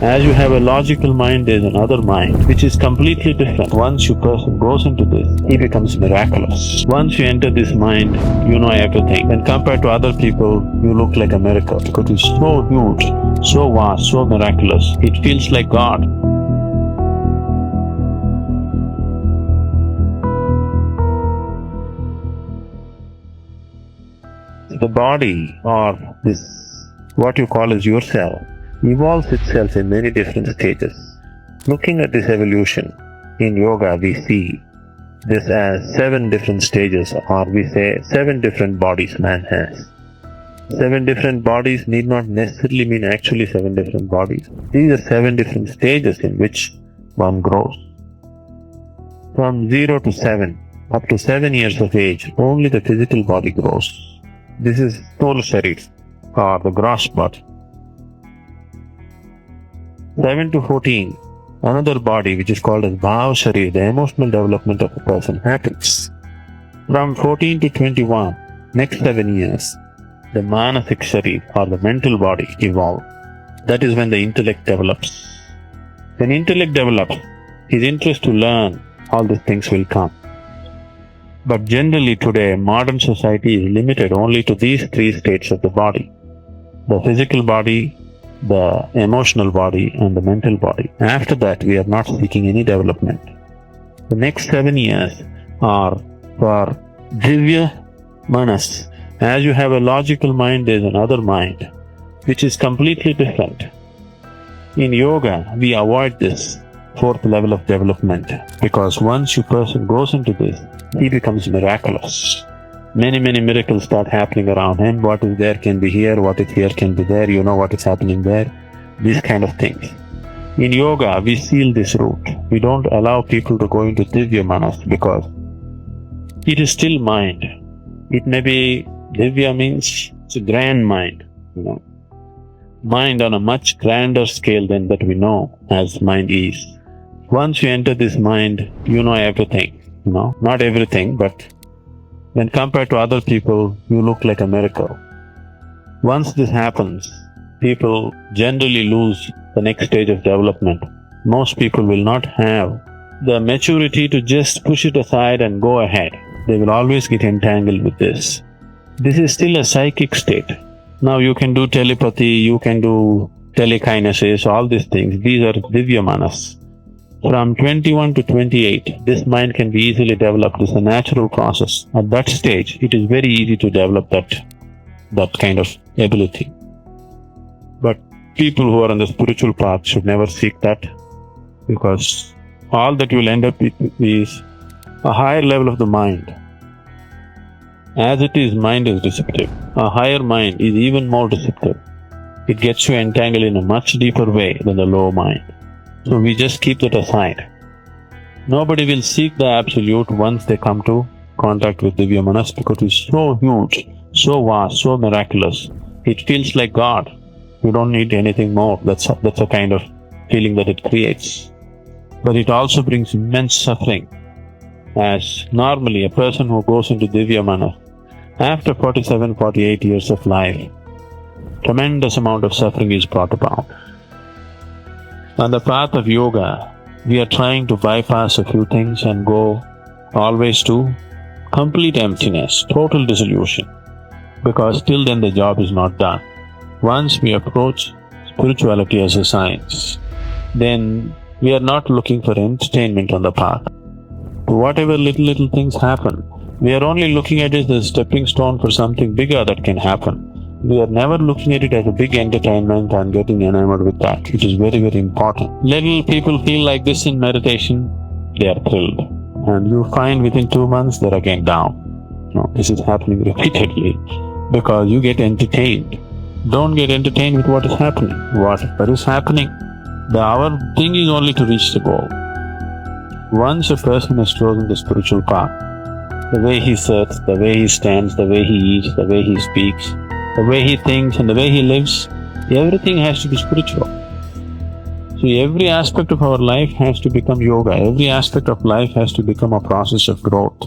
As you have a logical mind, there is another mind which is completely different. Once a person goes into this, he becomes miraculous. Once you enter this mind, you know everything. And compared to other people, you look like a miracle because it's so huge, so vast, so miraculous. It feels like God. The body, or this, what you call as yourself, evolves itself in many different stages. Looking at this evolution, in yoga we see this as 7 different stages, or we say 7 different bodies man has. 7 different bodies need not necessarily mean actually 7 different bodies. These are 7 different stages in which one grows. From 0 to 7, up to 7 years of age, only the physical body grows. This is Sthula Sharir, or the gross body. 7 to 14, another body which is called as Bhav Sharir, the emotional development of a person happens. From 14 to 21, next 7 years, the Manasik Sharir, or the mental body, evolves. That is when the intellect develops. When intellect develops, his interest to learn, all these things will come. But generally today, modern society is limited only to these 3 states of the body: the physical body, the emotional body, and the mental body. After that, we are not seeking any development. The next 7 years are for DIVYA, MANAS. As you have a logical mind, there is another mind which is completely different. In yoga, we avoid this 4th level of development because once a person goes into this, he becomes miraculous. Many miracles start happening around him. What is there can be here, what is here can be there, you know what is happening there, these kind of things. In yoga, we seal this route. We don't allow people to go into Divya Manas because it is still mind. It may be, Divya means it's a grand mind, mind on a much grander scale than that we know as mind is. Once you enter this mind, you know everything, not everything, but when compared to other people, you look like a miracle. Once this happens, people generally lose the next stage of development. Most people will not have the maturity to just push it aside and go ahead. They will always get entangled with this. This is still a psychic state. Now you can do telepathy, you can do telekinesis, all these things. These are Divya Manas. From 21 to 28, this mind can be easily developed. It's a natural process. At that stage, it is very easy to develop that kind of ability. But people who are on the spiritual path should never seek that, because all that you will end up with is a higher level of the mind. As it is, mind is deceptive. A higher mind is even more deceptive. It gets you entangled in a much deeper way than the lower mind. So we just keep that aside. Nobody will seek the absolute once they come to contact with Divya Manas because it's so huge, so vast, so miraculous. It feels like God. You don't need anything more. That's a kind of feeling that it creates. But it also brings immense suffering. As normally a person who goes into Divya Manas, after 47, 48 years of life, tremendous amount of suffering is brought about. On the path of yoga, we are trying to bypass a few things and go always to complete emptiness, total dissolution, because till then the job is not done. Once we approach spirituality as a science, then we are not looking for entertainment on the path. Whatever little things happen, we are only looking at it as a stepping stone for something bigger that can happen. We are never looking at it as a big entertainment and getting enamored with that. It is very important. Little people feel like this in meditation, they are thrilled. And you find within 2 months they're again down. This is happening repeatedly because you get entertained. Don't get entertained with what is happening. Whatever is happening, our thing is only to reach the goal. Once a person has chosen the spiritual path, the way he sits, the way he stands, the way he eats, the way he speaks, the way he thinks and the way he lives, everything has to be spiritual. So every aspect of our life has to become yoga. Every aspect of life has to become a process of growth.